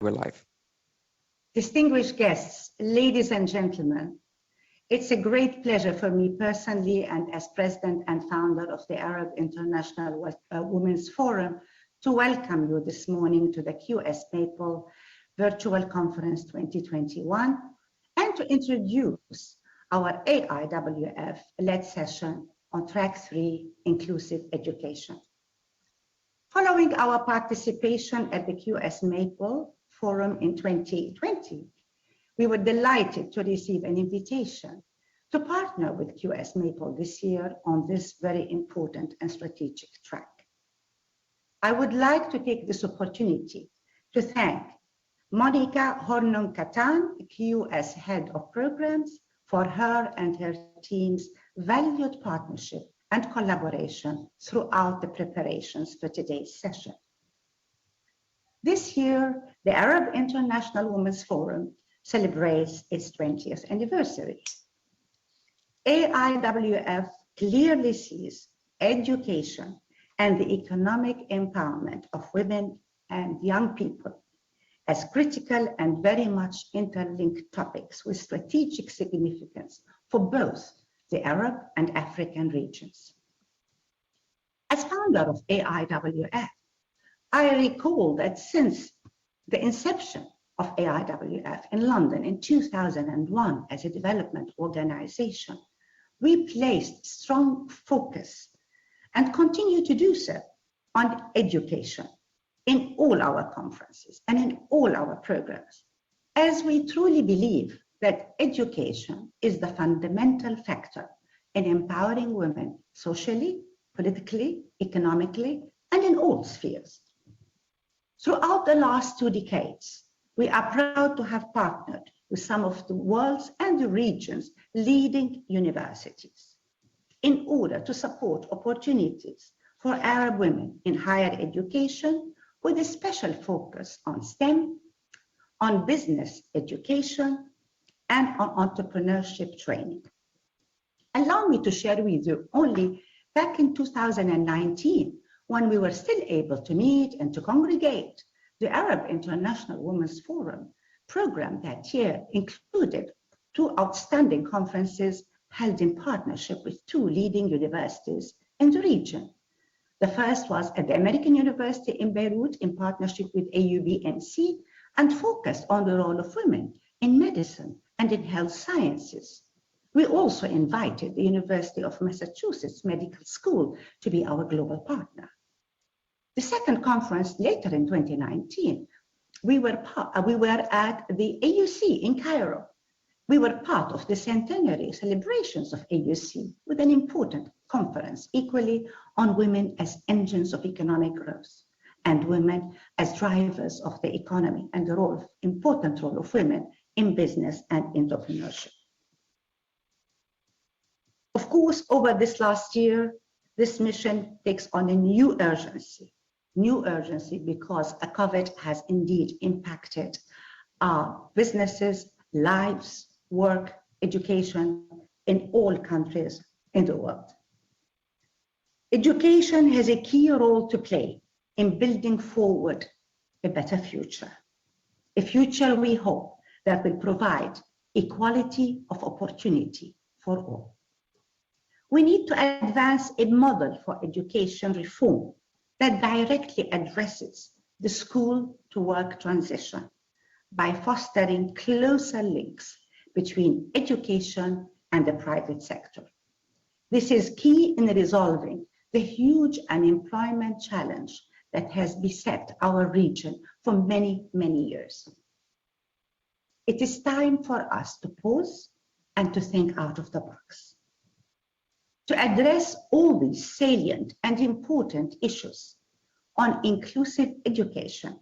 We're live. Distinguished guests, ladies and gentlemen, it's a great pleasure for me personally and as President and founder of the Arab International Women's Forum to welcome you this morning to the QS Maple Virtual Conference 2021 and to introduce our AIWF-led session on Track 3, Inclusive Education. Following our participation at the QS Maple Forum in 2020, we were delighted to receive an invitation to partner with QS Maple this year on this very important and strategic track. I would like to take this opportunity to thank Monica Hornung-Katan, QS Head of Programs, for her and her team's valued partnership and collaboration throughout the preparations for today's session. This year, the Arab International Women's Forum celebrates its 20th anniversary. AIWF clearly sees education and the economic empowerment of women and young people as critical and very much interlinked topics with strategic significance for both the Arab and African regions. As founder of AIWF, I recall that since the inception of AIWF in London in 2001 as a development organization, we placed strong focus and continue to do so on education in all our conferences and in all our programs, as we truly believe that education is the fundamental factor in empowering women socially, politically, economically, and in all spheres. Throughout the last 2 decades, we are proud to have partnered with some of the world's and the region's leading universities in order to support opportunities for Arab women in higher education with a special focus on STEM, on business education, and on entrepreneurship training. Allow me to share with you only back in 2019, when we were still able to meet and to congregate, the Arab International Women's Forum program that year included 2 outstanding conferences held in partnership with 2 leading universities in the region. The first was at the American University in Beirut in partnership with AUBMC and focused on the role of women in medicine and in health sciences. We also invited the University of Massachusetts Medical School to be our global partner. The second conference later in 2019, we were at the AUC in Cairo. We were part of the centenary celebrations of AUC with an important conference equally on women as engines of economic growth and women as drivers of the economy and the important role of women in business and entrepreneurship. Of course, over this last year, this mission takes on a new urgency because COVID has indeed impacted our businesses, lives, work, education in all countries in the world. Education has a key role to play in building forward a better future, a future we hope that will provide equality of opportunity for all. We need to advance a model for education reform that directly addresses the school-to-work transition by fostering closer links between education and the private sector. This is key in resolving the huge unemployment challenge that has beset our region for many, many years. It is time for us to pause and to think out of the box. To address all these salient and important issues on inclusive education,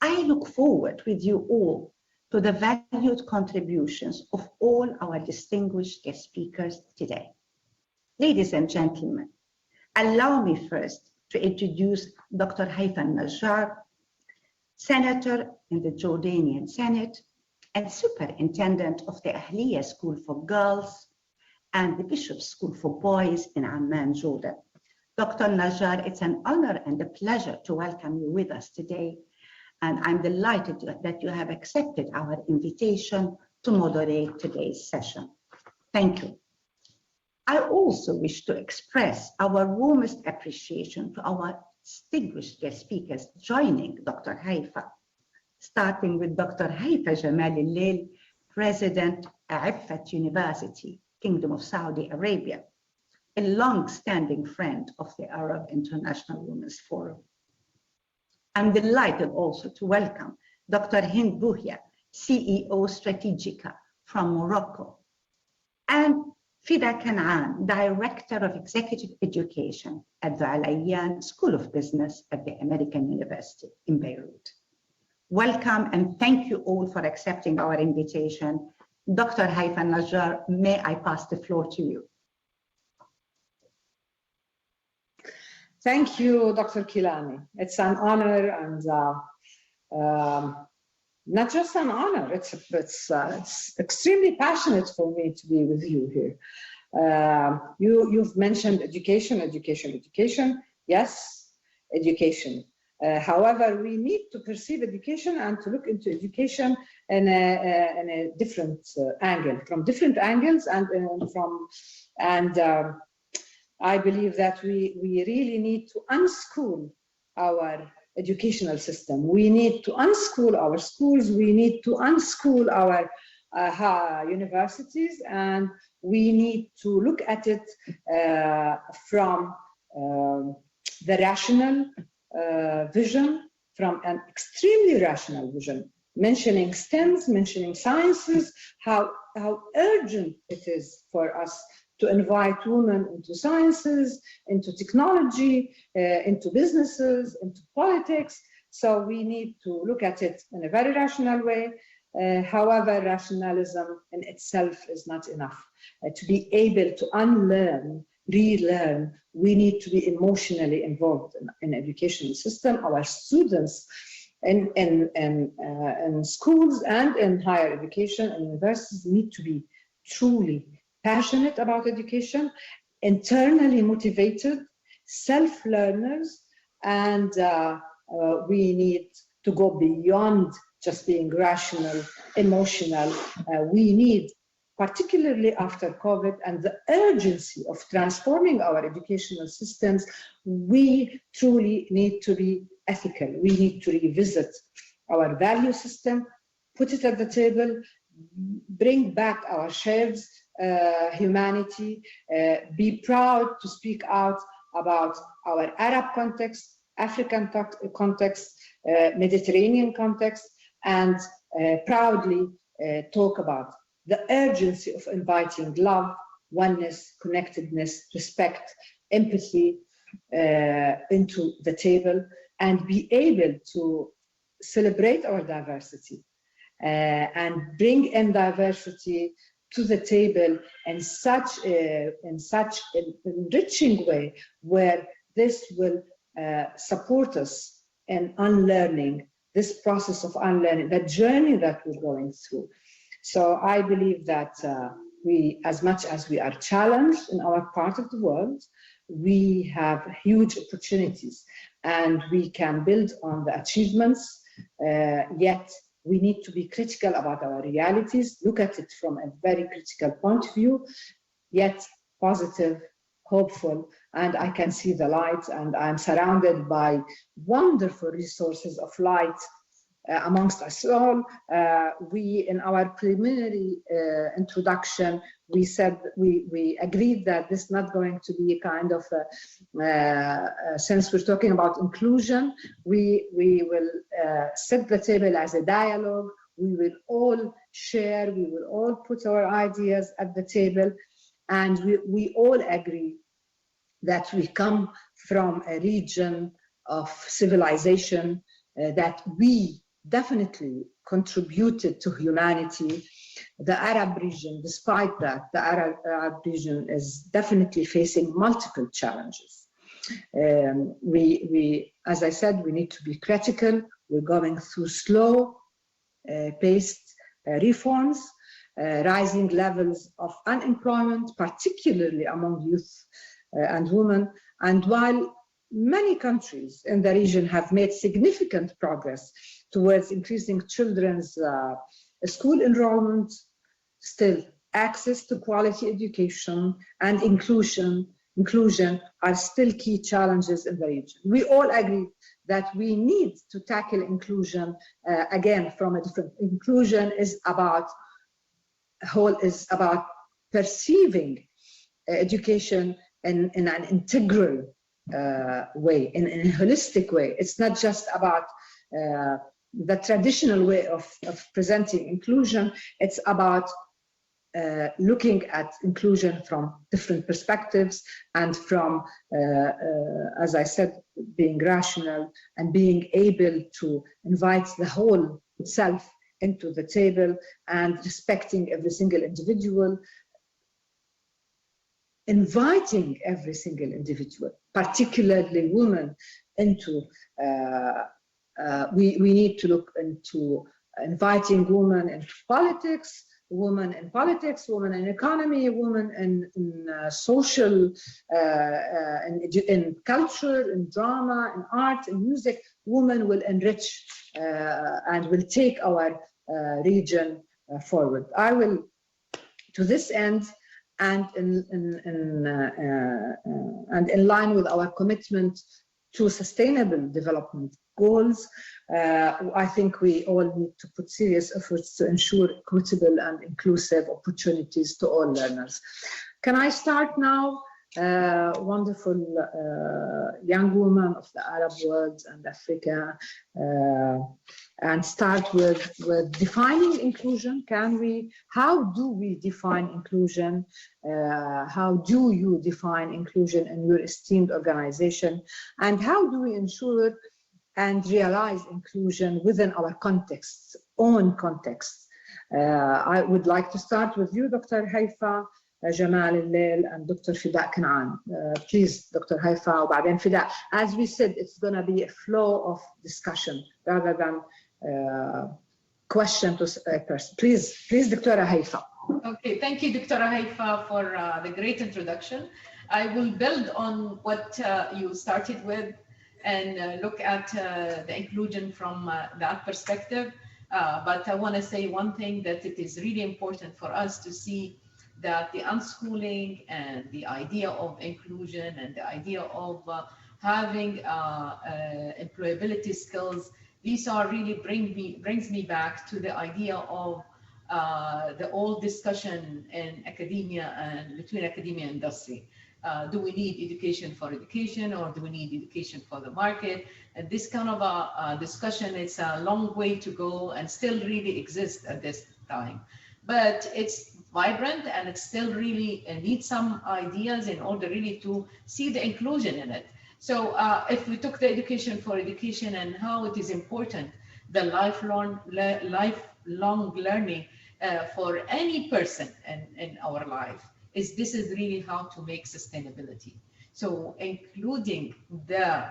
I look forward with you all to the valued contributions of all our distinguished guest speakers today. Ladies and gentlemen, allow me first to introduce Dr. Haifa Najjar, Senator in the Jordanian Senate and Superintendent of the Ahliyyah School for Girls and the Bishop's School for Boys in Amman, Jordan. Dr. Najjar, it's an honor and a pleasure to welcome you with us today and I'm delighted that you have accepted our invitation to moderate today's session. Thank you. I also wish to express our warmest appreciation to our distinguished guest speakers joining Dr. Haifa, starting with Dr. Haifa Jamal al-Leil, President, Aifat University, Kingdom of Saudi Arabia, a long-standing friend of the Arab International Women's Forum. I'm delighted also to welcome Dr. Hind Bouhia, CEO Strategica from Morocco, and Fida Kanaan, Director of Executive Education at the Ahliyyah School of Business at the American University in Beirut. Welcome and thank you all for accepting our invitation. Dr. Haifa Najjar, may I pass the floor to you? Thank you, Dr. Kilani. It's an honor and not just an honor, it's extremely passionate for me to be with you here. You've mentioned education. Yes, education. However, we need to perceive education and to look into education in a different angle, from different angles, and I believe that we really need to unschool our educational system. We need to unschool our schools. We need to unschool our universities, and we need to look at it from the rational vision, from an extremely rational vision, mentioning STEMs, mentioning sciences, how urgent it is for us to invite women into sciences, into technology, into businesses, into politics. So we need to look at it in a very rational way. However, rationalism in itself is not enough. To be able to unlearn, relearn, we need to be emotionally involved in education system. Our students in schools and in higher education and universities need to be truly passionate about education, internally motivated, self-learners, and we need to go beyond just being rational, emotional. We need, particularly after COVID and the urgency of transforming our educational systems, we truly need to be ethical. We need to revisit our value system, put it at the table, bring back our shared humanity, be proud to speak out about our Arab context, African context, Mediterranean context, and proudly talk about the urgency of inviting love, oneness, connectedness, respect, empathy into the table, and be able to celebrate our diversity and bring in diversity to the table in such an enriching way where this will support us in unlearning, this process of unlearning, the journey that we're going through. So I believe that we, as much as we are challenged in our part of the world, we have huge opportunities and we can build on the achievements, yet we need to be critical about our realities, look at it from a very critical point of view, yet positive, hopeful, and I can see the light, and I'm surrounded by wonderful resources of light amongst us all. We, in our preliminary introduction, we said we agreed that this is not going to be a kind of since we're talking about inclusion, we will set the table as a dialogue. We will all share, we will all put our ideas at the table, and we all agree that we come from a region of civilization that we definitely contributed to humanity. The Arab region, despite that, the Arab region is definitely facing multiple challenges. As I said, we need to be critical. We're going through slow paced reforms, rising levels of unemployment, particularly among youth and women. And while many countries in the region have made significant progress towards increasing children's school enrollment. Still, access to quality education and inclusion are still key challenges in the region. We all agree that we need to tackle inclusion again from a different. Inclusion is about perceiving education in an integral way, in a holistic way. It's not just about the traditional way of presenting inclusion. It's about looking at inclusion from different perspectives and from, as I said, being rational and being able to invite the whole self into the table and respecting every single individual, inviting every single individual, particularly women, into, we need to look into inviting women into politics, women in politics, women in economy, women in social, in culture, in drama, in art, in music. Women will enrich and will take our region forward. I will, to this end, and in line with our commitment to sustainable development goals, I think we all need to put serious efforts to ensure equitable and inclusive opportunities to all learners. Can I start now? Wonderful young woman of the Arab world and Africa, and start with defining inclusion. How do we define inclusion? How do you define inclusion in your esteemed organization? And how do we ensure and realize inclusion within our contexts, own contexts? I would like to start with you, Dr. Haifa Jamal Al-Lail and Dr. Fida Kanaan. Please, Dr. Haifa, وبعدين Fida. As we said, it's going to be a flow of discussion rather than question to a person. Please, Dr. Haifa. Okay, thank you, Dr. Haifa, for the great introduction. I will build on what you started with and look at the inclusion from that perspective. But I want to say one thing, that it is really important for us to see that the unschooling and the idea of inclusion and the idea of having employability skills, these are really brings me back to the idea of the old discussion in academia and between academia and industry. Do we need education for education, or do we need education for the market? And this kind of a discussion, it's a long way to go and still really exists at this time. But it's vibrant and it still really needs some ideas in order really to see the inclusion in it. So if we took the education for education and how it is important, the lifelong learning for any person in our life, this is really how to make sustainability. So including the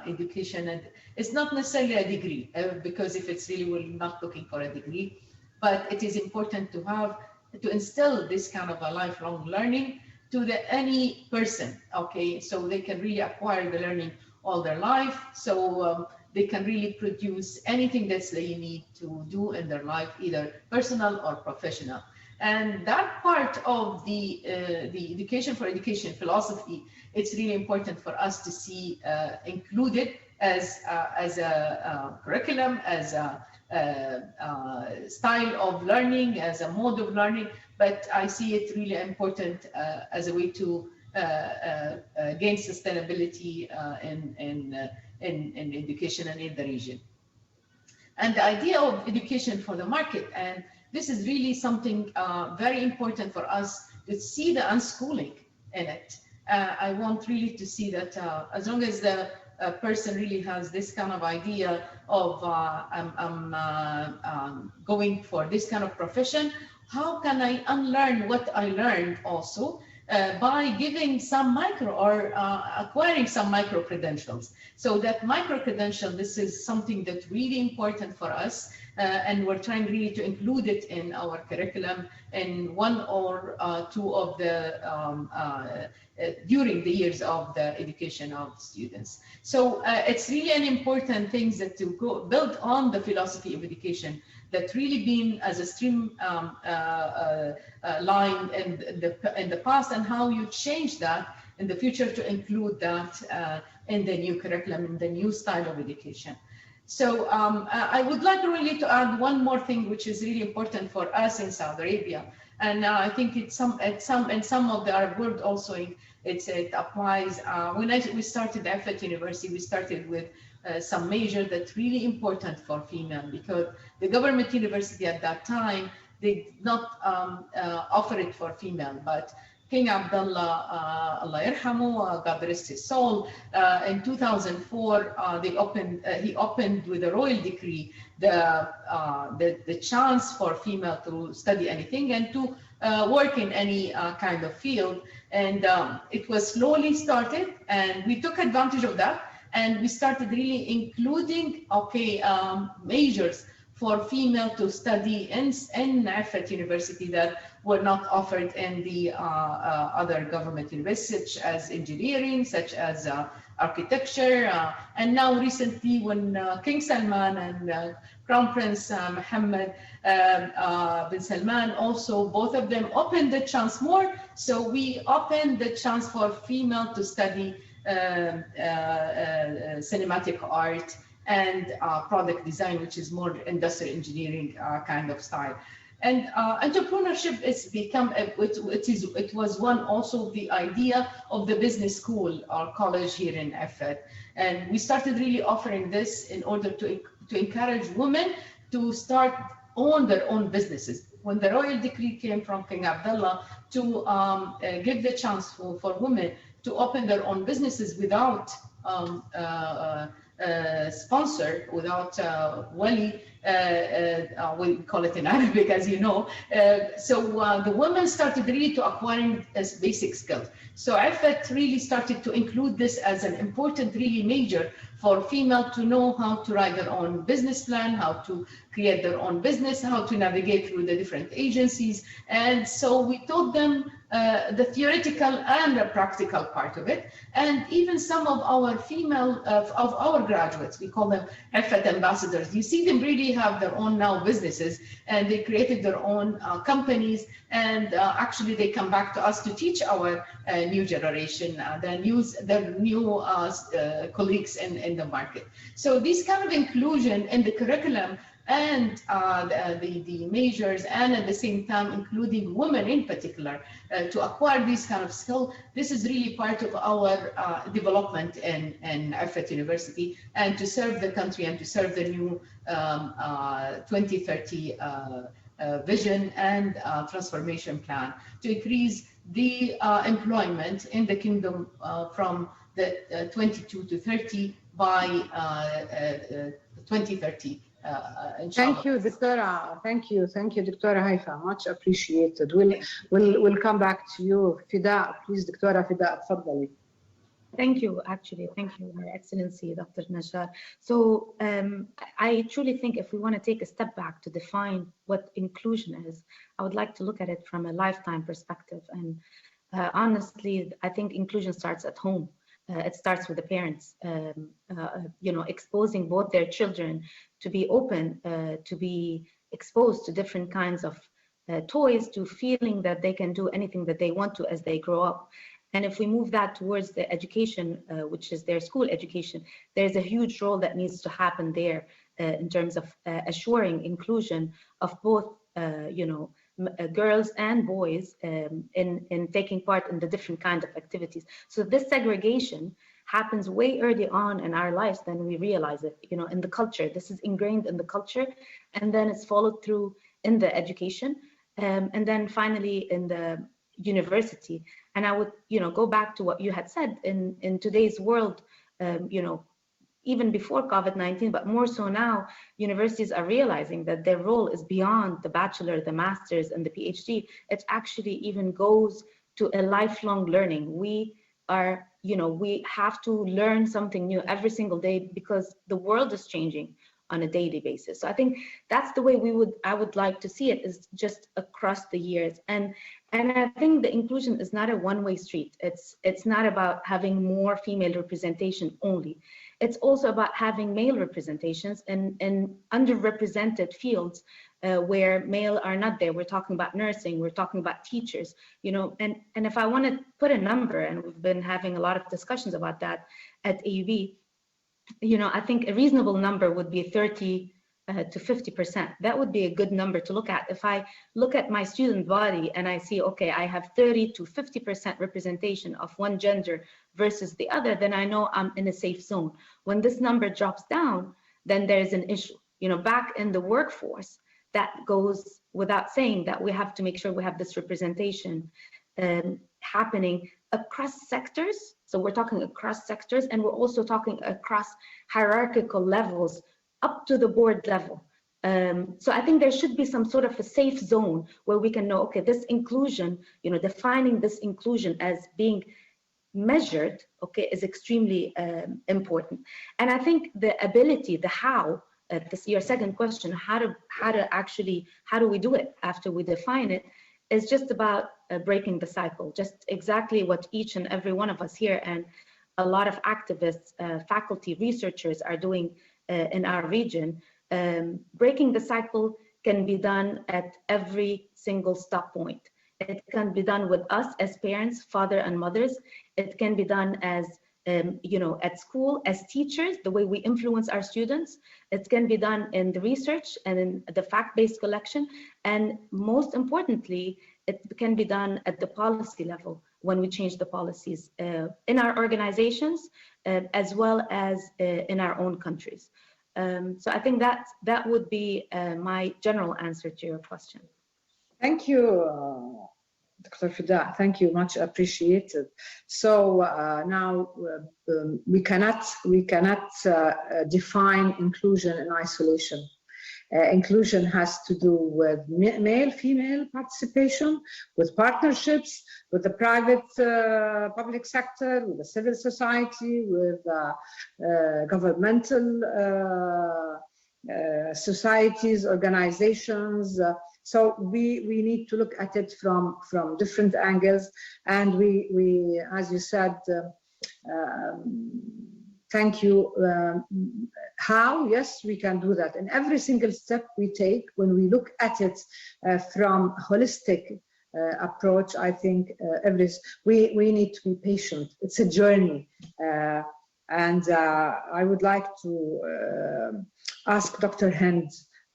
education, and it's not necessarily a degree, because if it's really, we're not looking for a degree, but it is important to instill this kind of a lifelong learning to any person, okay? So they can really acquire the learning all their life, so they can really produce anything that they need to do in their life, either personal or professional. And that part of the education for education philosophy, it's really important for us to see included as a curriculum, as a style of learning, as a mode of learning. But I see it really important as a way to gain sustainability in education and in the region. And the idea of education for the market, and this is really something very important for us to see the unschooling in it. I want really to see that as long as the person really has this kind of idea of I'm going for this kind of profession, how can I unlearn what I learned also by giving some micro or acquiring some micro credentials. So that micro credential, this is something that's really important for us, and we're trying really to include it in our curriculum in one or two of the during the years of the education of students. So it's really an important thing that to go build on the philosophy of education that really been as a stream line in the past, and how you change that in the future to include that in the new curriculum, in the new style of education. So I would like really to add one more thing, which is really important for us in Saudi Arabia, and I think it's some of the Arab world also. It applies. When we started Effort University, we started with some major that's really important for female, because the government university at that time, they did not offer it for female, but King Abdullah, Allah yarhamu, God rest his soul, in 2004, he opened with a royal decree the chance for female to study anything and to work in any kind of field. And it was slowly started, and we took advantage of that. And we started really including, majors for female to study in Effort University that were not offered in the other government universities, such as engineering, such as architecture. And now recently, when King Salman and Crown Prince Mohammed bin Salman also, both of them opened the chance more. So we opened the chance for female to study cinematic art and product design, which is more industrial engineering kind of style. And entrepreneurship is become, it was one also the idea of the business school or college here in Effort. And we started really offering this in order to encourage women to start own their own businesses. When the royal decree came from King Abdullah to give the chance for women to open their own businesses without sponsor, without wali, we call it in Arabic, as you know. So the women started really to acquiring as basic skills. So Effort really started to include this as an important, really major for female to know how to write their own business plan, how to create their own business, how to navigate through the different agencies. And so we taught them the theoretical and the practical part of it. And even some of our female, of our graduates, we call them Effort ambassadors. You see them really have their own now businesses, and they created their own companies. And actually they come back to us to teach our new generation, the new colleagues in the market. So this kind of inclusion in the curriculum and the majors, and at the same time including women in particular to acquire these kind of skills, this is really part of our development in Effort University, and to serve the country and to serve the new 2030 vision and transformation plan to increase the employment in the kingdom from the 22 to 30 by 2030. Thank you, Dr. Thank you, Dr. Haifa. Much appreciated. We'll come back to you, Fida. Please, Dr. Fida, تفضلي. Thank you, actually. Thank you, Her Excellency, Dr. Najjar. So I truly think if we want to take a step back to define what inclusion is, I would like to look at it from a lifetime perspective. And honestly, I think inclusion starts at home. It starts with the parents, exposing both their children to be open, to be exposed to different kinds of toys, to feeling that they can do anything that they want to as they grow up. And if we move that towards the education, which is their school education, there's a huge role that needs to happen there in terms of assuring inclusion of both, girls and boys in taking part in the different kinds of activities. So this segregation happens way early on in our lives than we realize it, in the culture. This is ingrained in the culture, and then it's followed through in the education, and then finally in the university. And I would, go back to what you had said in today's world, even before COVID-19, but more so now, universities are realizing that their role is beyond the bachelor, the master's, and the PhD. It actually even goes to a lifelong learning. We are, we have to learn something new every single day because the world is changing on a daily basis. So I think that's the way I would like to see it, is just across the years. And I think the inclusion is not a one-way street. It's not about having more female representation only. It's also about having male representations in underrepresented fields where male are not there. We're talking about nursing, we're talking about teachers, and if I want to put a number, and we've been having a lot of discussions about that at AUB, I think a reasonable number would be 30 to 50%. That would be a good number to look at. If I look at my student body and I see, okay, I have 30 to 50% representation of one gender versus the other, then I know I'm in a safe zone. When this number drops down, then there's an issue. Back in the workforce, that goes without saying that we have to make sure we have this representation happening across sectors. So we're talking across sectors, and we're also talking across hierarchical levels up to the board level. So I think there should be some sort of a safe zone where we can know, okay, this inclusion, defining this inclusion as being measured, okay, is extremely important. And I think the ability, the how, your second question, how do we do it after we define it, is just about breaking the cycle, just exactly what each and every one of us here and a lot of activists, faculty, researchers are doing in our region. Breaking the cycle can be done at every single stop point. It can be done with us as parents, father and mothers. It can be done as at school as teachers, the way we influence our students. It can be done in the research and in the fact-based collection. And most importantly, it can be done at the policy level when we change the policies in our organizations as well as in our own countries. So I think that would be my general answer to your question. Thank you, Dr. Fida. Thank you, much appreciated. So now we cannot define inclusion in isolation. Inclusion has to do with male-female participation, with partnerships, with the private public sector, with the civil society, with governmental societies, organizations. So we need to look at it from different angles, and we as you said, thank you. How? Yes, we can do that. And every single step we take, when we look at it from holistic approach, I think we need to be patient. It's a journey. And I would like to ask Dr. Hind,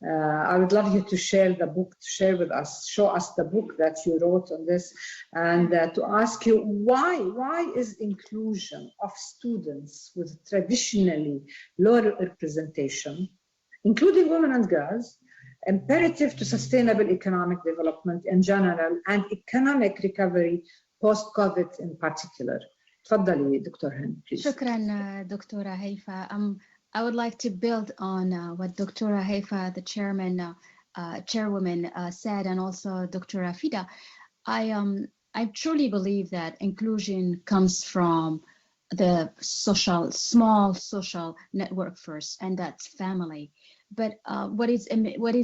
I would love you to share the book, show us the book that you wrote on this, and to ask you why is inclusion of students with traditionally low representation, including women and girls, imperative to sustainable economic development in general and economic recovery post-COVID in particular. تفضلي دكتور هند, please. شكرا دكتورة هيفا. I would like to build on what Dr. Haifa, the chairwoman, said, and also Dr. Fida. I truly believe that inclusion comes from the small social network first, and that's family. But what is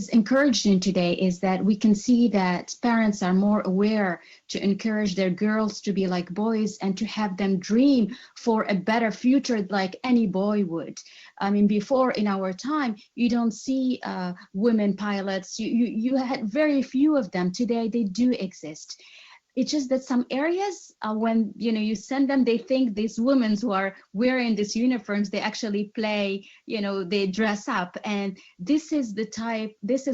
encouraging today is that we can see that parents are more aware to encourage their girls to be like boys and to have them dream for a better future like any boy would. I mean, before in our time, you don't see women pilots. You had very few of them. Today, they do exist. It's just that some areas, when you send them, they think these women who are wearing these uniforms, they actually play, they dress up. And this is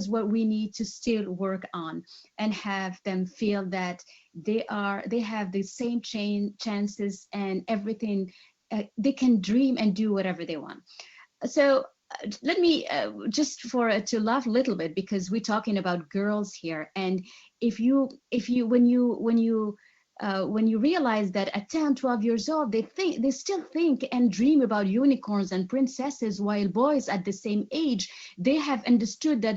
what we need to still work on and have them feel that they have the same chances and everything. They can dream and do whatever they want. So let me just to laugh a little bit, because we're talking about girls here, and when you when you realize that at 10, 12 years old, they still think and dream about unicorns and princesses, while boys at the same age, they have understood that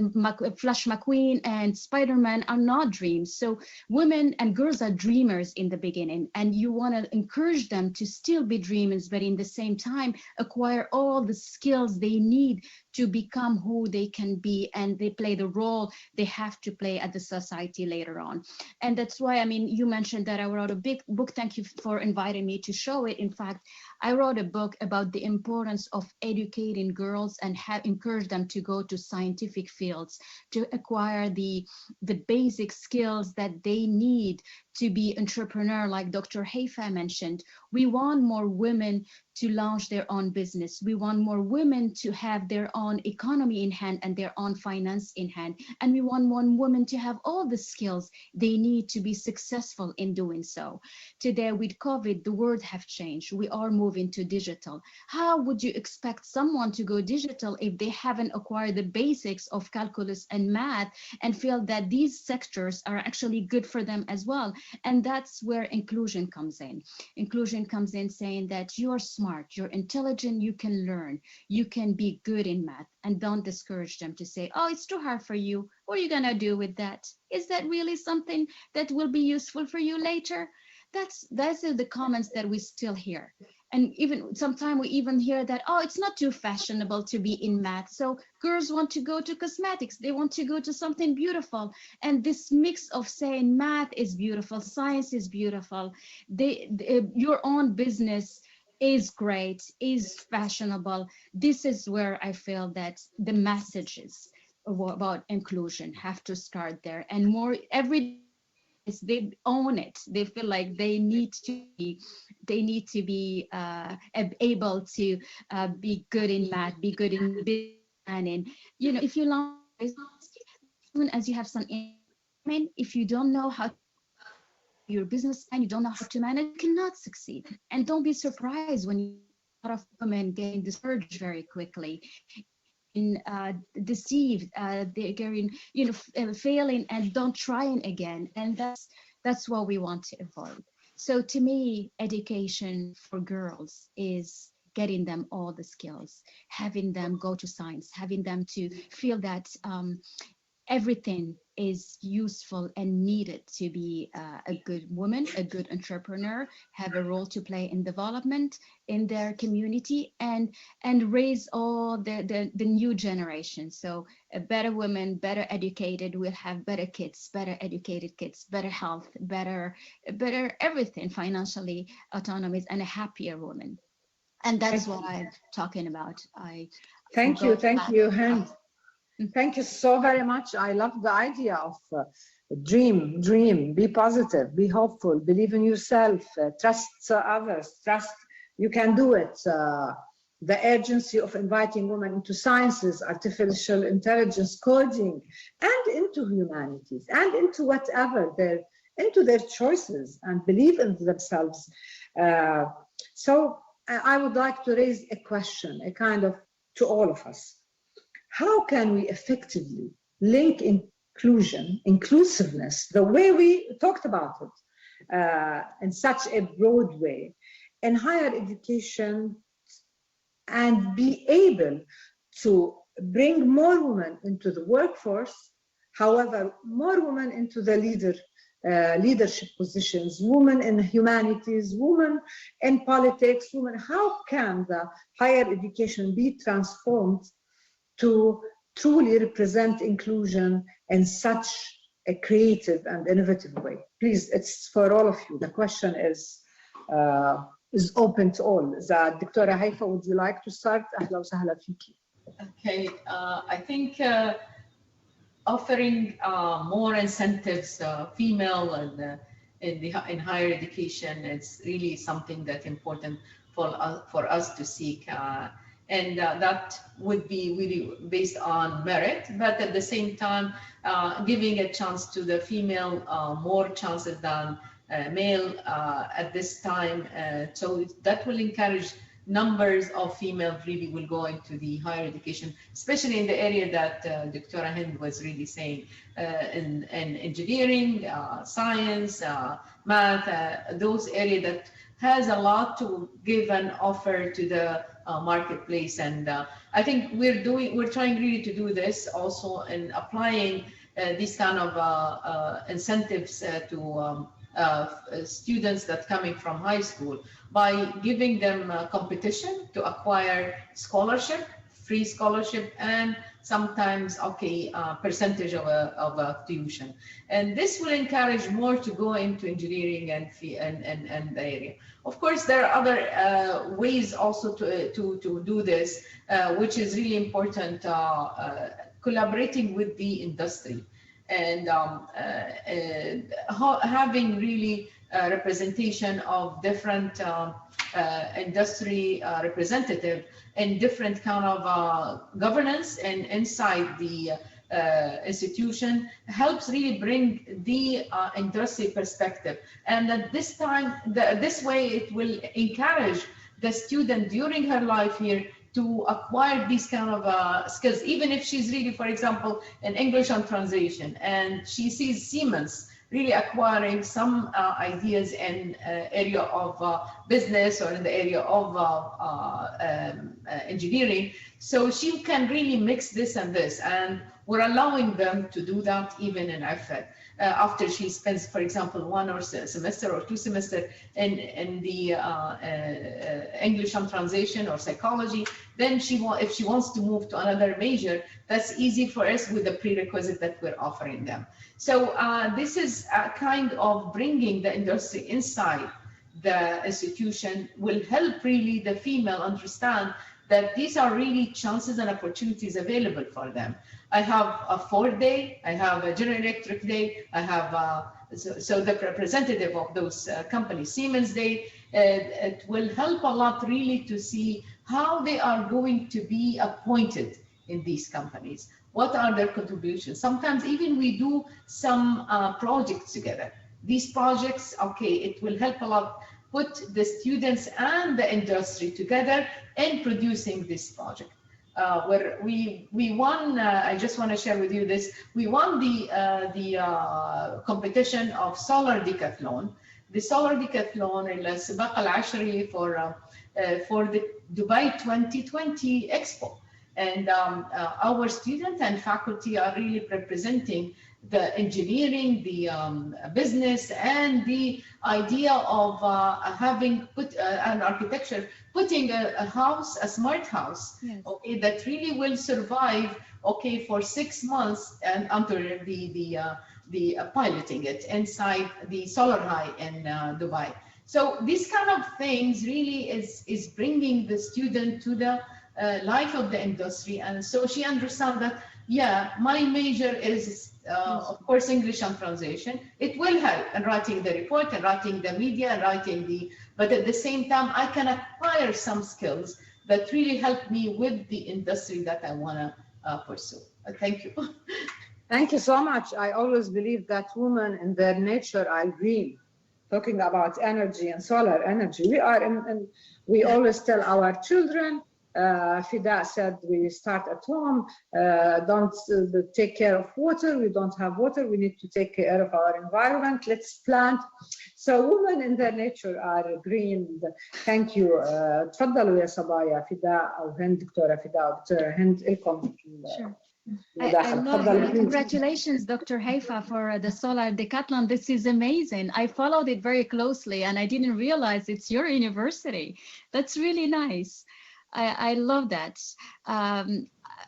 Flash McQueen and Spider-Man are not dreams. So women and girls are dreamers in the beginning, and you want to encourage them to still be dreamers, but in the same time acquire all the skills they need to become who they can be, and they play the role they have to play at the society later on. And that's why, I mean, you mentioned that I wrote a big book. Thank you for inviting me to show it. In fact, I wrote a book about the importance of educating girls and have encouraged them to go to scientific fields to acquire the basic skills that they need to be entrepreneur, like Dr. Haifa mentioned. We want more women to launch their own business. We want more women to have their own economy in hand and their own finance in hand. And we want more women to have all the skills they need to be successful in doing so. Today with COVID, the world have changed. We are moving to digital. How would you expect someone to go digital if they haven't acquired the basics of calculus and math and feel that these sectors are actually good for them as well? And that's where inclusion comes in. Inclusion comes in saying that you're smart, you're intelligent, you can learn, you can be good in math, and don't discourage them to say, oh, it's too hard for you. What are you gonna do with that? Is that really something that will be useful for you later? That's the comments that we still hear. And even sometimes we even hear that, oh, it's not too fashionable to be in math. So girls want to go to cosmetics. They want to go to something beautiful. And this mix of saying math is beautiful, science is beautiful, your own business is great, is fashionable. This is where I feel that the messages about inclusion have to start there. And more every they own it. They feel like they need to be able to be good in math, be good in business planning. You know, if you launch as soon as you have some income, if you don't know how your business plan, you don't know how to manage, you cannot succeed. And don't be surprised when you a lot of women getting discouraged very quickly, deceived, they're getting, failing and don't trying again. And that's what we want to avoid. So to me, education for girls is getting them all the skills, having them go to science, having them to feel that everything is useful and needed to be a good woman, a good entrepreneur, have a role to play in development in their community, and raise all the new generation. So a better woman, better educated, will have better kids, better educated kids, better health, better everything, financially autonomous, and a happier woman. And that's what I'm talking about. Thank you, Hind. Thank you so very much. I love the idea of dream, be positive, be hopeful, believe in yourself, trust others, trust you can do it. The urgency of inviting women into sciences, artificial intelligence, coding, and into humanities, and into whatever into their choices, and believe in themselves. So I would like to raise a question, a kind of to all of us. How can we effectively link inclusiveness, the way we talked about it, in such a broad way, in higher education, and be able to bring more women into the workforce, however, more women into the leadership positions, women in humanities, women in politics, women, how can the higher education be transformed to truly represent inclusion in such a creative and innovative way? Please, it's for all of you. The question is open to all. Dr. Haifa, would you like to start? أهلا وسهلا فيكي. Okay, I think offering more incentives, female and in higher education, it's really something that's important for us to seek. And that would be really based on merit, but at the same time, giving a chance to the female, more chances than male at this time. So that will encourage numbers of females really will go into the higher education, especially in the area that Dr. Hind was really saying, in engineering, science, math, those areas that has a lot to give and offer to the marketplace. And I think we're trying really to do this also in applying these kind of incentives to students that coming from high school by giving them competition to acquire scholarship, free scholarship, and sometimes percentage of a tuition. And this will encourage more to go into engineering and the area. Of course, there are other ways also to do this, which is really important, collaborating with the industry and having really representation of different industry representative and different kind of governance and inside the institution helps really bring the industry perspective. And at this time, this way it will encourage the student during her life here to acquire these kind of skills, even if she's really, for example, in English and translation, and she sees Siemens really acquiring some ideas in area of business or in the area of engineering. So she can really mix this and this, and we're allowing them to do that even in IFED. After she spends, for example, 1 semester or 2 semesters in the English and translation or psychology, then if she wants to move to another major, that's easy for us with the prerequisite that we're offering them. So this is a kind of bringing the industry inside the institution will help really the female understand that these are really chances and opportunities available for them. I have a Ford Day, I have a General Electric Day, I have so the representative of those companies, Siemens Day. It will help a lot really to see how they are going to be appointed in these companies. What are their contributions? Sometimes even we do some projects together. These projects, it will help a lot put the students and the industry together in producing this project. Where we won, I just want to share with you this, we won the competition of solar decathlon. The solar decathlon السباق العشري for the Dubai 2020 Expo. And our students and faculty are really representing the engineering, the business, and the idea of having put an architecture, putting a house, a smart house, yes, that really will survive, for 6 months and under the piloting it inside the Solar High in Dubai. So these kind of things really is bringing the student to the life of the industry, and so she understands that, yeah, my major is of course English and translation. It will help in writing the report and writing the media and writing but at the same time I can acquire some skills that really help me with the industry that I want to pursue. Thank you. Thank you so much. I always believe that women in their nature are green. Talking about energy and solar energy, we always tell our children, Fida said, we start at home, don't take care of water, we don't have water, we need to take care of our environment, let's plant. So women in their nature are green. Thank you. تفضلوا يا صبايا فداء أو هند دكتورة فداء أو دكتورة هند لكم. Sure. I love it. Congratulations, Dr. Haifa, for the solar decathlon. This is amazing. I followed it very closely and I didn't realize it's your university. That's really nice. I love that.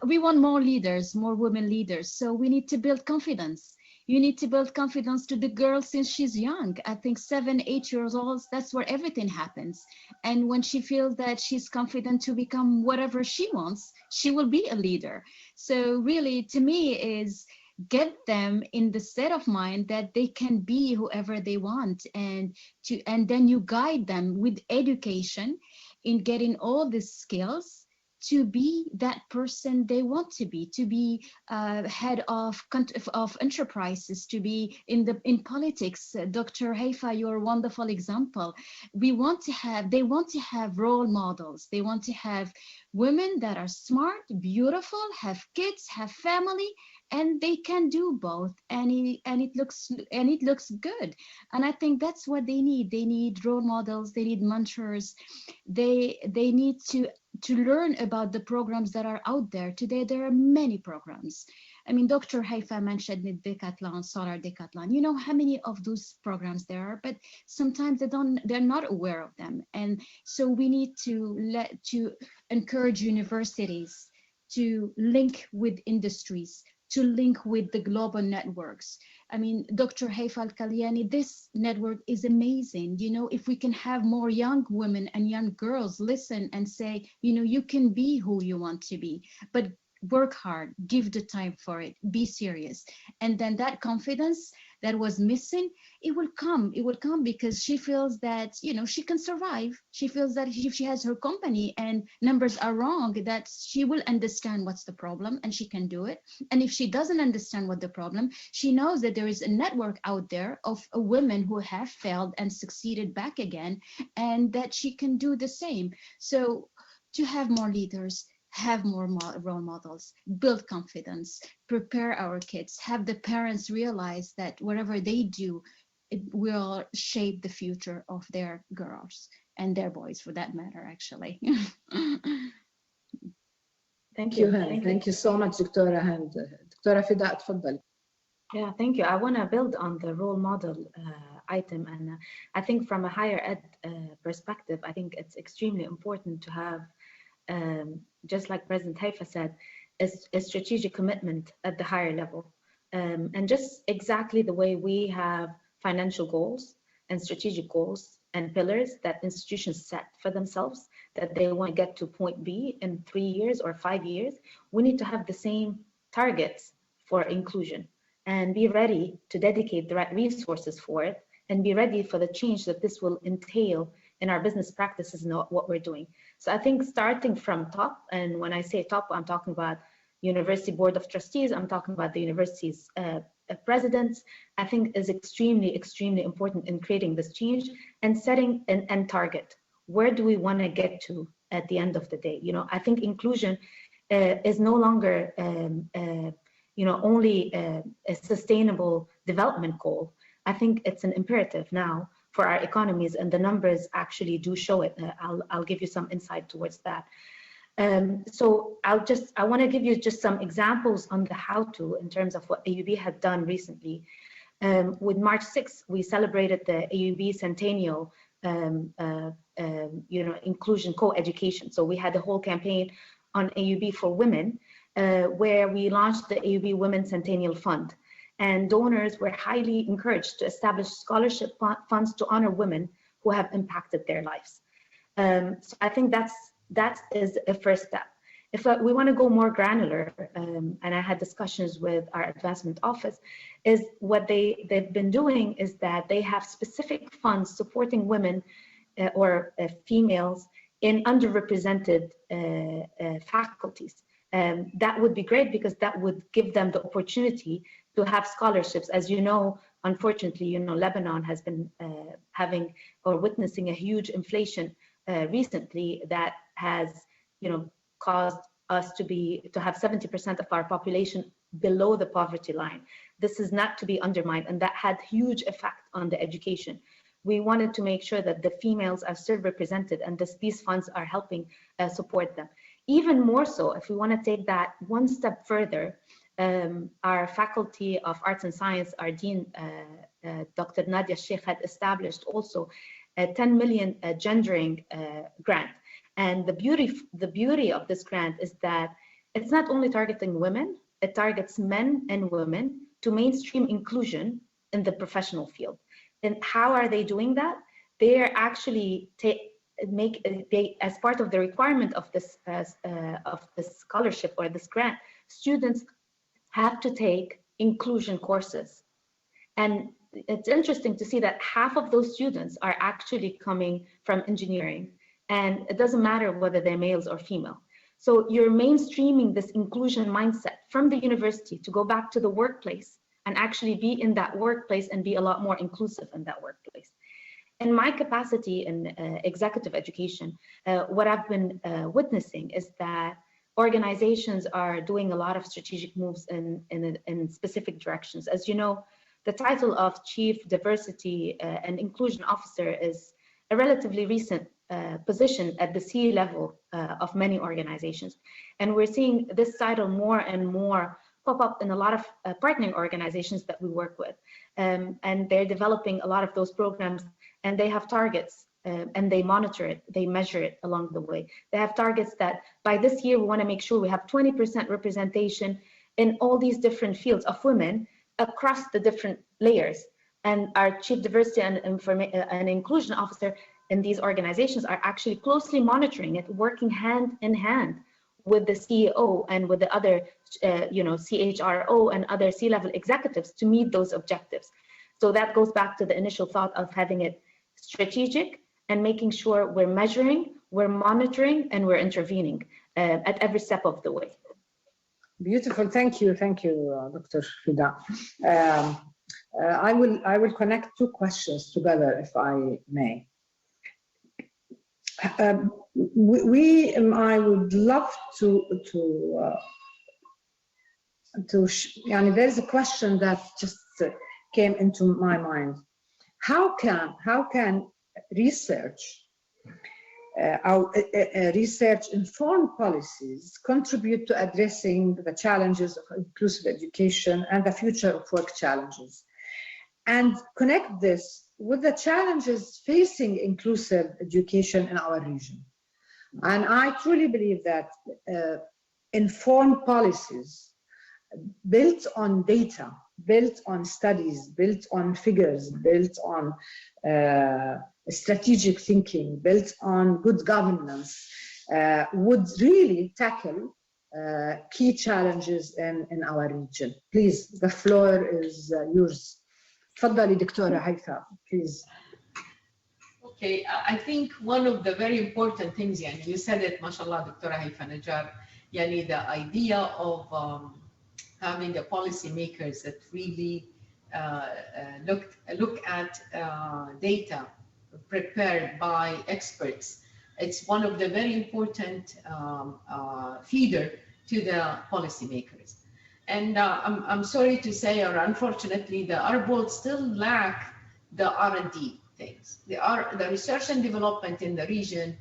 We want more leaders, more women leaders. So we need to build confidence. You need to build confidence to the girl since she's young. I think 7, 8 years old, that's where everything happens. And when she feels that she's confident to become whatever she wants, she will be a leader. So really, to me, is get them in the state of mind that they can be whoever they want, and then you guide them with education in getting all the skills to be that person they want to be head of enterprises, to be in politics. Dr. Haifa, you're a wonderful example. They want to have role models. They want to have women that are smart, beautiful, have kids, have family, and they can do both, and it looks good. And I think that's what they need. They need role models, they need mentors, they need to learn about the programs that are out there today. There are many programs. I mean, Dr. Haifa mentioned the Decathlon, Solar Decathlon. You know how many of those programs there are, but sometimes they're not aware of them. And so we need to encourage universities to link with industries, to link with the global networks. I mean, Dr. Haifa Al-Kalyani, this network is amazing. You know, if we can have more young women and young girls listen and say, you know, you can be who you want to be, but work hard, give the time for it, be serious. And then that confidence that was missing, it will come because she feels that, you know, she can survive. She feels that if she has her company and numbers are wrong, that she will understand what's the problem and she can do it. And if she doesn't understand what the problem, she knows that there is a network out there of women who have failed and succeeded back again, and that she can do the same. So to have more leaders, have more role models, build confidence, prepare our kids, have the parents realize that whatever they do, it will shape the future of their girls and their boys for that matter, actually. Thank you. Thank you so much, Dr. Hand. Dr. Fida, تفضل. Yeah, thank you. I want to build on the role model item. And I think from a higher ed perspective, I think it's extremely important to have, just like President Haifa said, a strategic commitment at the higher level. And just exactly the way we have financial goals and strategic goals and pillars that institutions set for themselves, that they want to get to point B in 3 years or 5 years, we need to have the same targets for inclusion and be ready to dedicate the right resources for it and be ready for the change that this will entail in our business practices and what we're doing. So I think starting from top, and when I say top, I'm talking about University Board of Trustees, I'm talking about the university's presidents, I think is extremely, extremely important in creating this change and setting an end target. Where do we want to get to at the end of the day? You know, I think inclusion is no longer you know, only a sustainable development goal. I think it's an imperative now for our economies, and the numbers actually do show it. I'll give you some insight towards that. So I want to give you just some examples on the how to in terms of what AUB had done recently. With March 6th, we celebrated the AUB centennial, you know, inclusion co-education. So we had a whole campaign on AUB for women, where we launched the AUB Women Centennial Fund. And donors were highly encouraged to establish scholarship funds to honor women who have impacted their lives. So I think that is a first step. If we want to go more granular, and I had discussions with our advancement office, is what they've been doing is that they have specific funds supporting women or females in underrepresented faculties. That would be great because that would give them the opportunity to have scholarships. As you know, unfortunately, you know, Lebanon has been having or witnessing a huge inflation recently that has, you know, caused us to have 70% of our population below the poverty line. This is not to be undermined, and that had huge effect on the education. We wanted to make sure that the females are still represented, and these funds are helping support them. Even more so, if we want to take that one step further, our Faculty of Arts and Science, our Dean, Dr. Najjar had established also a 10 million gendering grant. And the beauty of this grant is that it's not only targeting women, it targets men and women to mainstream inclusion in the professional field. And how are they doing that? They are actually as part of the requirement of this scholarship or this grant, students have to take inclusion courses. And it's interesting to see that half of those students are actually coming from engineering, and it doesn't matter whether they're males or female. So you're mainstreaming this inclusion mindset from the university to go back to the workplace and actually be in that workplace and be a lot more inclusive in that workplace. In my capacity in executive education, what I've been witnessing is that organizations are doing a lot of strategic moves in specific directions. As you know, the title of Chief Diversity and Inclusion Officer is a relatively recent position at the C level of many organizations. And we're seeing this title more and more pop up in a lot of partnering organizations that we work with. And they're developing a lot of those programs, and they have targets and they monitor it, they measure it along the way. They have targets that by this year, we want to make sure we have 20% representation in all these different fields of women across the different layers. And our Chief Diversity and Inclusion Officer in these organizations are actually closely monitoring it, working hand in hand with the CEO and with the other, CHRO and other C-level executives to meet those objectives. So that goes back to the initial thought of having it strategic and making sure we're measuring, we're monitoring, and we're intervening at every step of the way. Beautiful, thank you, Dr. Fida. I will connect two questions together, if I may. I would love there's a question that just came into my mind. How can research informed policies contribute to addressing the challenges of inclusive education and the future of work challenges, and connect this with the challenges facing inclusive education in our region? And I truly believe that informed policies built on data, built on studies, built on figures, built on strategic thinking, built on good governance, would really tackle key challenges in our region. Please, the floor is yours. تفضلي دكتورة هيفا, please. Okay, I think one of the very important things, you said it, mashallah, Dr. Haifa Najjar, the idea of having the policymakers that really look at data prepared by experts. It's one of the very important feeder to the policymakers. And I'm sorry to say, or unfortunately, the Arab world still lack the R&D things. The research and development in the region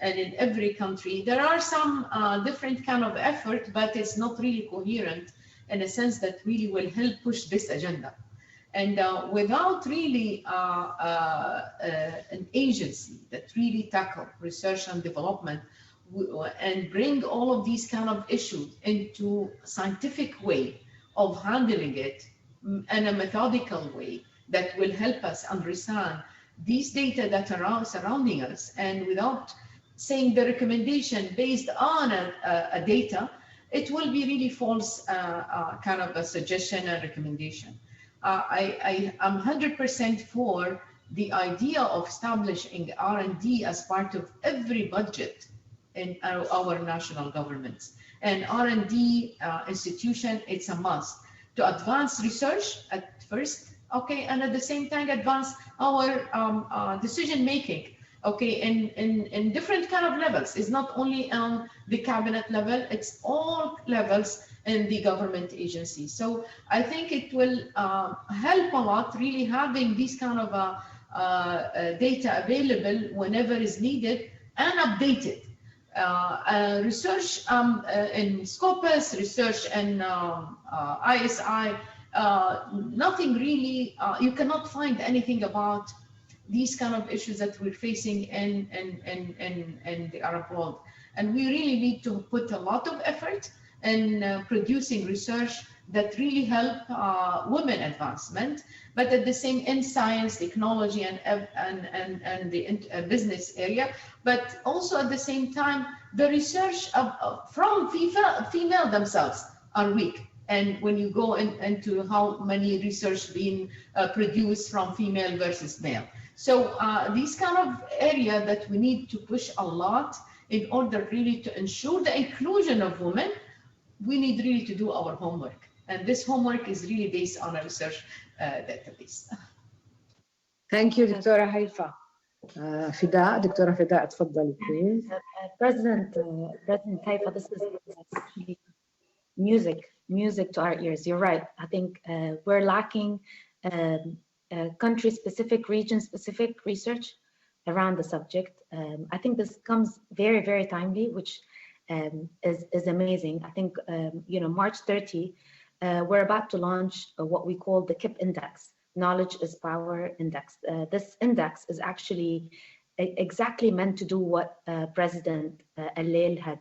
and in every country. There are some different kind of effort, but it's not really coherent in a sense that really will help push this agenda. And without really an agency that really tackle research and development and bring all of these kind of issues into a scientific way of handling it in a methodical way that will help us understand these data that are surrounding us, and without saying the recommendation based on a data, it will be really false kind of a suggestion and recommendation. I'm 100% for the idea of establishing R&D as part of every budget in our national governments. And R&D institution, it's a must to advance research at first, okay, and at the same time advance our decision-making, okay, in different kind of levels. It's not only on the cabinet level, it's all levels in the government agencies. So I think it will help a lot really having these kind of data available whenever is needed and updated. Research in Scopus, research in ISI, nothing really, you cannot find anything about these kind of issues that we're facing in the Arab world. And we really need to put a lot of effort in producing research that really help women advancement, but at the same in science, technology, and the business area, but also at the same time, the research from female themselves are weak. And when you go into how many research being produced from female versus male. So these kind of area that we need to push a lot in order really to ensure the inclusion of women, we need really to do our homework. And this homework is really based on a research database. Thank you, دكتورة هيفا. فداء، دكتورة فداء اتفضلي please. President Haifa, this is actually music to our ears. You're right. I think we're lacking country-specific, region-specific research around the subject. I think this comes very, very timely, which is amazing. I think, March 30, we're about to launch what we call the KIP Index, Knowledge is Power Index. This index is actually exactly meant to do what President Ahliyyah had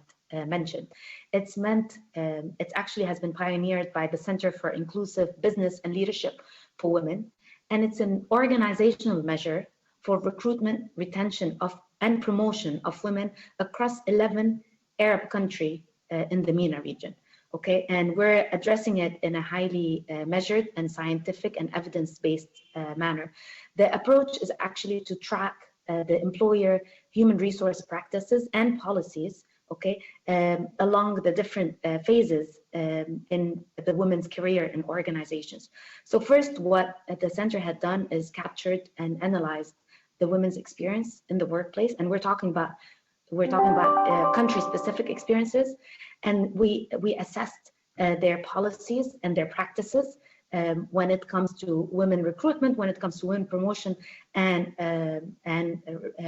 mentioned. It actually has been pioneered by the Center for Inclusive Business and Leadership for Women, and it's an organizational measure for recruitment, retention and promotion of women across 11 Arab countries in the MENA region. Okay, and we're addressing it in a highly measured and scientific and evidence-based manner. The approach is actually to track the employer human resource practices and policies, okay, along the different phases in the women's career in organizations. So first, what the center had done is captured and analyzed the women's experience in the workplace, and we're talking about country-specific experiences, and we assessed their policies and their practices when it comes to women recruitment, when it comes to women promotion and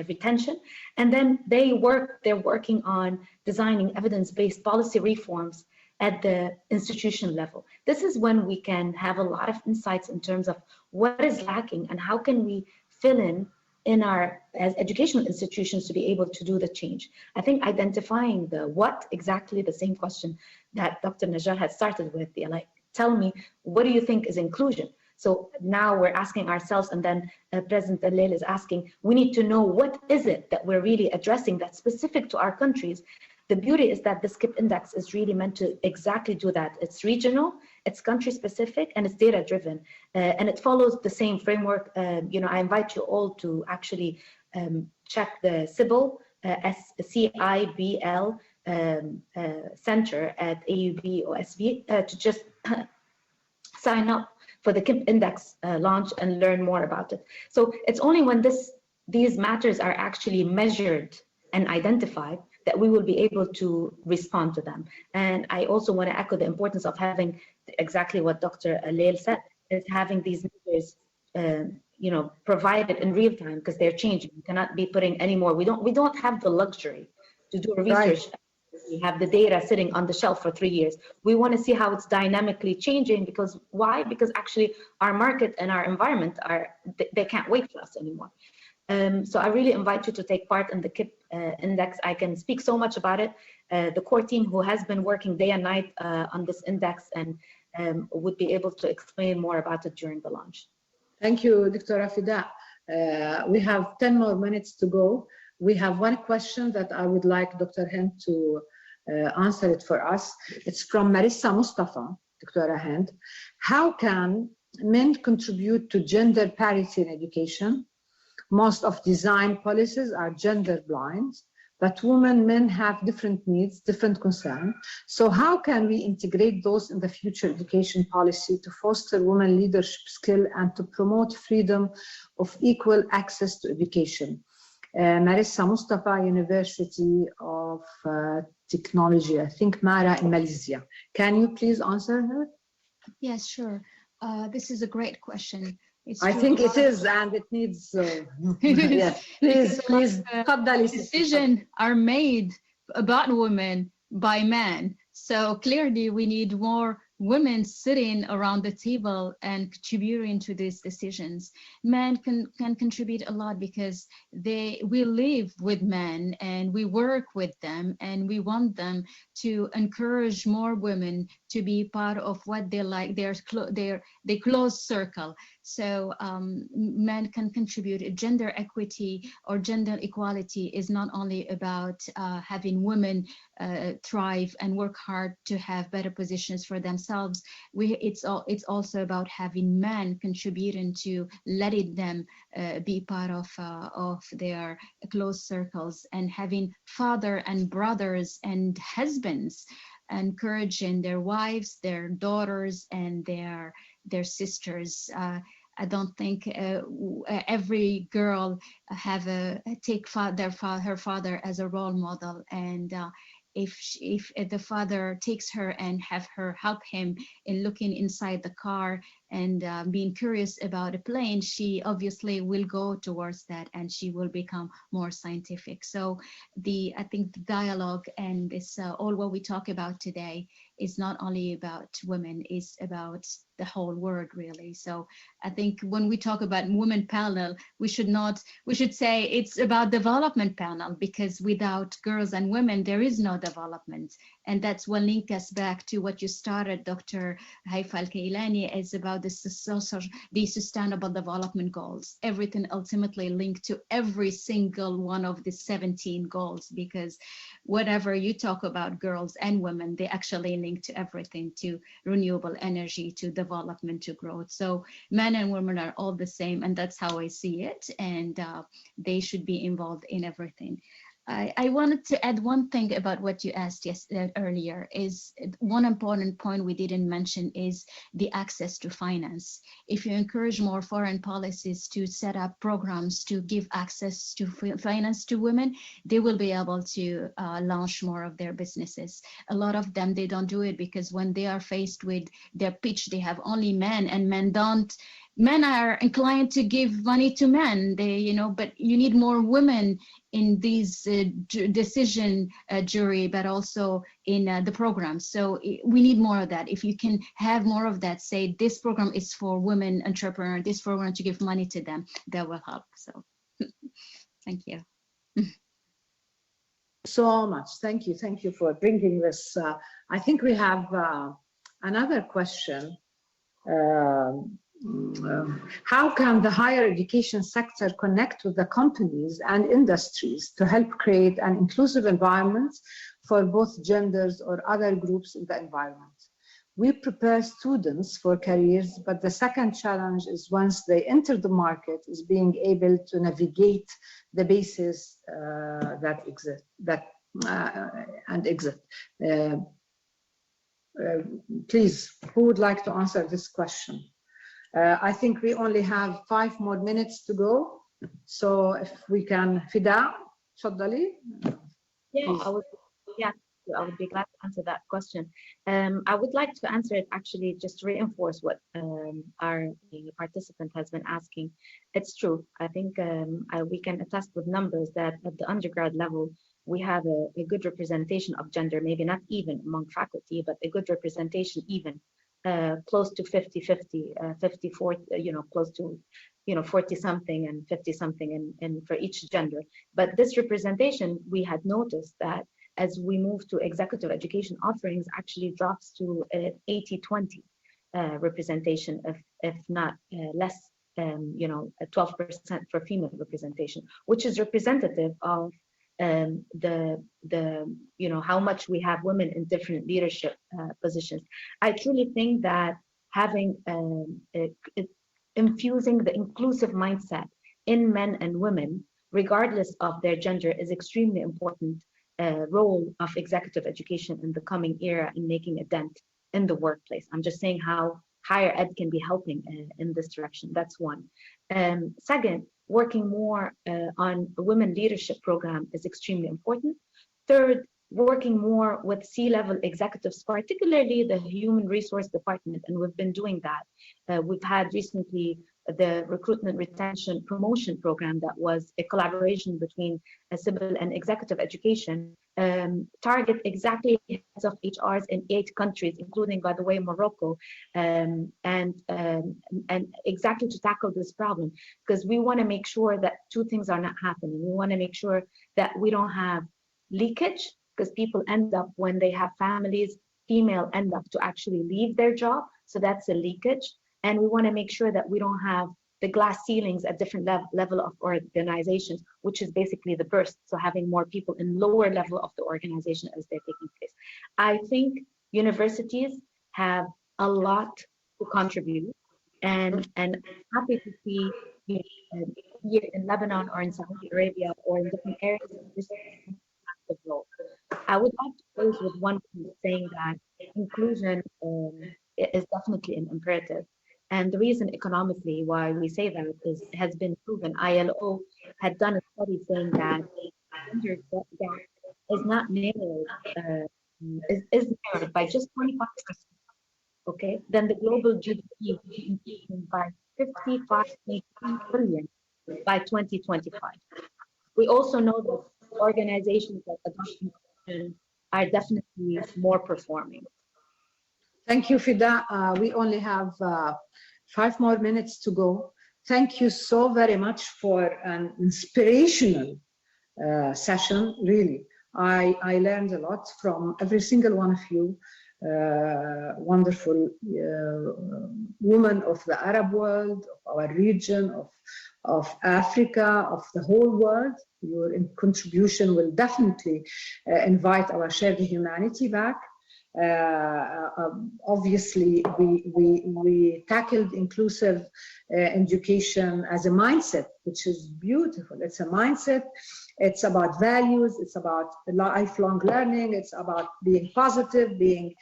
retention. And then they're working on designing evidence-based policy reforms at the institution level. This is when we can have a lot of insights in terms of what is lacking and how can we fill in our as educational institutions to be able to do the change. I think identifying the what exactly, the same question that Dr. Najjar had started with, like, tell me, what do you think is inclusion? So now we're asking ourselves, and then President Ahliyyah is asking, we need to know what is it that we're really addressing that's specific to our countries. The beauty is that the KIP Index is really meant to exactly do that. It's regional, it's country specific, and it's data driven. And it follows the same framework. I invite you all to actually check the CIBL, CIBL center at AUB OSB to just sign up for the KIP Index launch and learn more about it. So it's only when these matters are actually measured and identified that we will be able to respond to them. And I also want to echo the importance of having exactly what Dr. Ahliyyah said, is having these measures provided in real time, because they're changing. We cannot be putting any more. We don't have the luxury to do a research. Right. We have the data sitting on the shelf for 3 years. We want to see how it's dynamically changing, because why? Because actually our market and our environment they can't wait for us anymore. So I really invite you to take part in the KIP Index. I can speak so much about it. The core team who has been working day and night on this index and would be able to explain more about it during the launch. Thank you, Dr. Fida. We have 10 more minutes to go. We have one question that I would like Dr. Hind to answer it for us. It's from Marissa Mustafa, Dr. Hind. How can men contribute to gender parity in education? Most of design policies are gender blind, but men have different needs, different concerns. So how can we integrate those in the future education policy to foster women leadership skill and to promote freedom of equal access to education? Marissa Mustafa, University of Technology, I think Mara in Malaysia. Can you please answer her? Yes, sure. This is a great question. I think it is, and it needs. Yes, please. Decisions are made about women by men, so clearly we need more women sitting around the table and contributing to these decisions. Men can contribute a lot because we live with men and we work with them, and we want them to encourage more women to be part of what they like, their close circle. So men can contribute. Gender equity or gender equality is not only about having women thrive and work hard to have better positions for themselves themselves. It's also about having men contributing to letting them be part of their close circles, and having father and brothers and husbands encouraging their wives, their daughters, and their sisters. I don't think every girl take her father as a role model, and if the father takes her and have her help him in looking inside the car and being curious about a plane, she obviously will go towards that, and she will become more scientific. So I think the dialogue and this all what we talk about today is not only about women, it's about the whole world, really. So I think when we talk about women panel, we should say it's about development panel, because without girls and women, there is no development. And that's what link us back to what you started, Dr. Haifa Al-Kailani, is about the sustainable development goals. Everything ultimately linked to every single one of the 17 goals, because whatever you talk about girls and women, they actually link to everything, to renewable energy, to development, to growth. So men and women are all the same, and that's how I see it, and they should be involved in everything. I wanted to add one thing about what you asked earlier. Is one important point we didn't mention is the access to finance. If you encourage more foreign policies to set up programs to give access to finance to women, they will be able to launch more of their businesses. A lot of them, they don't do it because when they are faced with their pitch, they have only men, and men are inclined to give money to men. But you need more women in these decision jury, but also in the program. So we need more of that. If you can have more of that, say this program is for women entrepreneurs, this program to give money to them, that will help. So thank you. So much. Thank you for bringing this. I think we have another question. How can the higher education sector connect with the companies and industries to help create an inclusive environment for both genders or other groups in the environment? We prepare students for careers, but the second challenge is once they enter the market is being able to navigate the bases that exist and exit. Please, who would like to answer this question? I think we only have 5 more minutes to go. So if we can, Fida, تفضلي. Yeah, I would be glad to answer that question. I would like to answer it actually just to reinforce what our participant has been asking. It's true. I think we can attest with numbers that at the undergrad level, we have a good representation of gender, maybe not even among faculty, but a good representation even. Close to 50-50, 50-40, close to 40-something and 50-something and for each gender. But this representation, we had noticed that as we move to executive education offerings, actually drops to 80-20 representation, if not less, 12% for female representation, which is representative of how much we have women in different leadership positions. I truly think that having infusing the inclusive mindset in men and women, regardless of their gender, is extremely important role of executive education in the coming era in making a dent in the workplace. I'm just saying how higher ed can be helping in this direction. That's one. Second, working more on a women leadership program is extremely important. Third, working more with C-level executives, particularly the human resource department, and we've been doing that. We've had recently the recruitment retention promotion program that was a collaboration between civil and executive education, target exactly heads of HRs in 8 countries, including, by the way, Morocco, and exactly to tackle this problem, because we want to make sure that 2 things are not happening. We want to make sure that we don't have leakage, because people end up, when they have families, female end up to actually leave their job, so that's a leakage. And we want to make sure that we don't have the glass ceilings at different level of organizations, which is basically the burst. So having more people in lower level of the organization as they're taking place. I think universities have a lot to contribute, and happy to see you know, here in Lebanon or in Saudi Arabia or in different areas of this active role. I would like to close with one point saying that inclusion is definitely an imperative. And the reason economically why we say that is has been proven. ILO had done a study saying that gender gap is not narrowed, is narrowed by just 25%. Okay, then the global GDP will be increasing by 55.3 billion by 2025. We also know that organizations that adopt inclusion are definitely more performing. Thank you, Fida. We only have 5 more minutes to go. Thank you so very much for an inspirational session, really. I learned a lot from every single one of you. Wonderful women of the Arab world, of our region, of Africa, of the whole world. Your contribution will definitely invite our shared humanity back. Obviously, we tackled inclusive education as a mindset, which is beautiful. It's a mindset. It's about values. It's about lifelong learning. It's about being positive, being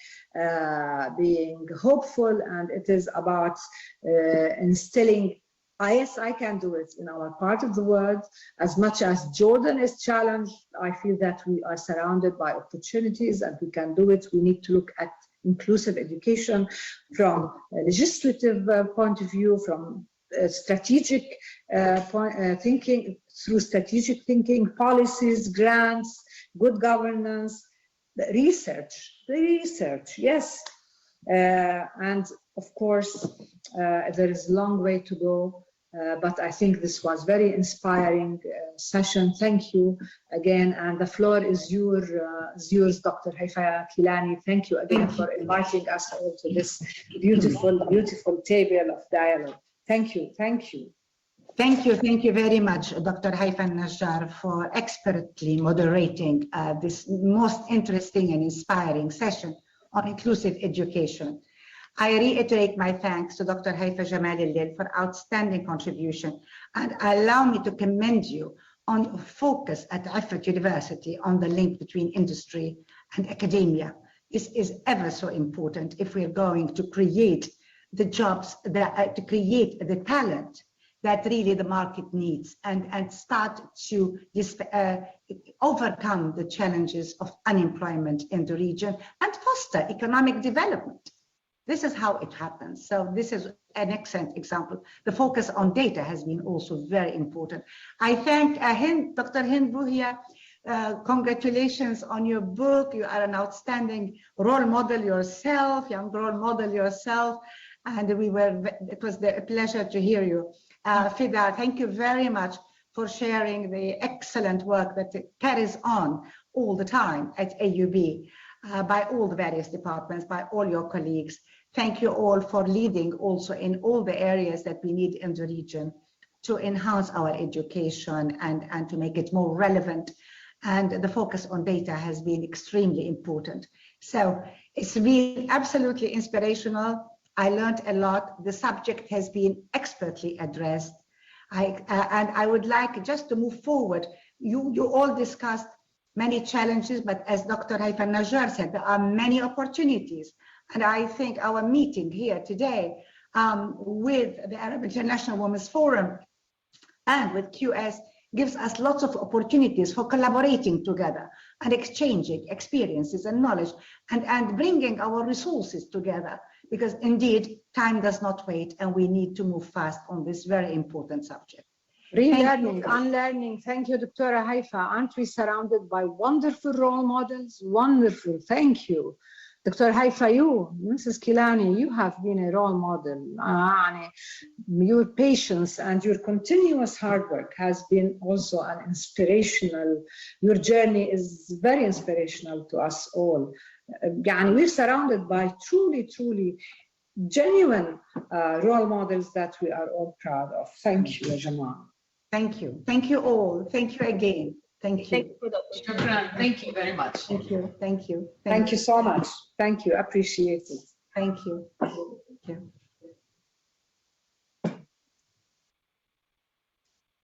hopeful, and it is about instilling. Yes, I can do it in our part of the world. As much as Jordan is challenged, I feel that we are surrounded by opportunities and we can do it. We need to look at inclusive education from a legislative point of view, from strategic thinking, through strategic thinking, policies, grants, good governance, the research, yes. And of course, there is a long way to go. But I think this was very inspiring session. Thank you again, and the floor is yours, Dr. Haifa Kilani. Thank you again for inviting us all to this beautiful table of dialogue. Thank you. Thank you very much, Dr. Haifa Najjar, for expertly moderating this most interesting and inspiring session on inclusive education. I reiterate my thanks to Dr. Haifa Jamal Al-Lil for outstanding contribution, and allow me to commend you on your focus at Ifrit University on the link between industry and academia. This is ever so important if we're going to create the jobs, to create the talent that really the market needs, and start to overcome the challenges of unemployment in the region and foster economic development. This is how it happens. So this is an excellent example. The focus on data has been also very important. I thank Dr. Hind Bhuiya. Congratulations on your book. You are an outstanding role model yourself, young role model yourself. And it was a pleasure to hear you. Fida, thank you very much for sharing the excellent work that carries on all the time at AUB. By all the various departments, by all your colleagues. Thank you all for leading also in all the areas that we need in the region to enhance our education and to make it more relevant. And the focus on data has been extremely important. So it's been absolutely inspirational. I learned a lot. The subject has been expertly addressed. And I would like just to move forward. You all discussed many challenges, but as Dr. Haifa Najjar said, there are many opportunities. And I think our meeting here today with the Arab International Women's Forum and with QS gives us lots of opportunities for collaborating together and exchanging experiences and knowledge and bringing our resources together, because indeed time does not wait and we need to move fast on this very important subject. Relearning, unlearning. Thank you, Dr. Haifa. Aren't we surrounded by wonderful role models? Wonderful. Thank you. Dr. Haifa, Mrs. Kilani, you have been a role model. Your patience and your continuous hard work has been also an inspirational. Your journey is very inspirational to us all. We're surrounded by truly genuine role models that we are all proud of. Thank you, Jamal. Thank you. Thank you all. Thank you again. Thank you. Thank you very much. Thank you. Thank you so much. Thank you. Appreciate it. Thank you. Thank you.